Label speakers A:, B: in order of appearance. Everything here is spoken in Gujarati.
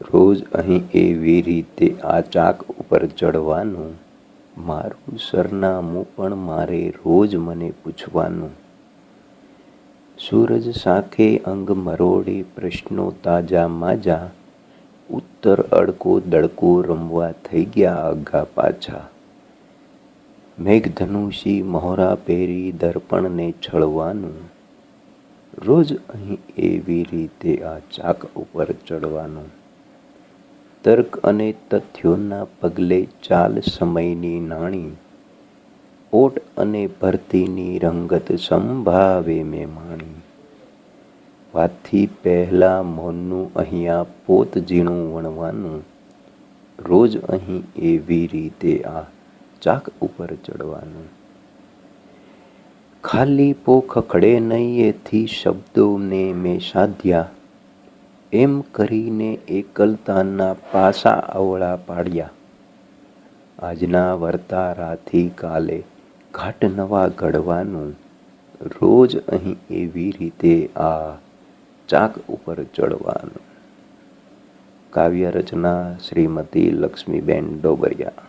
A: રોજ અહીં એવી રીતે આ ચાક ઉપર ચડવાનું, મારું સરનામું પણ મારે રોજ મને પૂછવાનું. સૂરજ સાખે અંગ મરોડે પ્રશ્નો તાજા માજા, ઉત્તર અડકો દડકો રમવા થઈ ગયા આઘા પાછા. મેઘધનુષી મહોરા પહેરી દર્પણને છળવાનું, રોજ અહીં એવી રીતે આ ચાક ઉપર ચડવાનું. તર્ક અને તથ્યોના પગલે ચાલ સમયની નાણી, ઓટ અને ભરતીની રંગત સંભાવે મેં માણી. વાતથી પહેલા મૌનનું અહીંયા પોત ઝીણું વણવાનું, રોજ અહીં એવી રીતે આ ચાક ઉપર ચડવાનું. ખાલી પો ખખડે નહીએથી શબ્દોને મેં સાધ્યા, એમ કરીને એકલતાના પાસા અવળા પાડ્યા. આજના વર્તારાથી કાલે ઘાટ નવા ઘડવાનું, રોજ અહીં એવી રીતે આ ચાક ઉપર ચડવાનું. કાવ્ય રચના શ્રીમતી લક્ષ્મીબેન ડોબરિયા.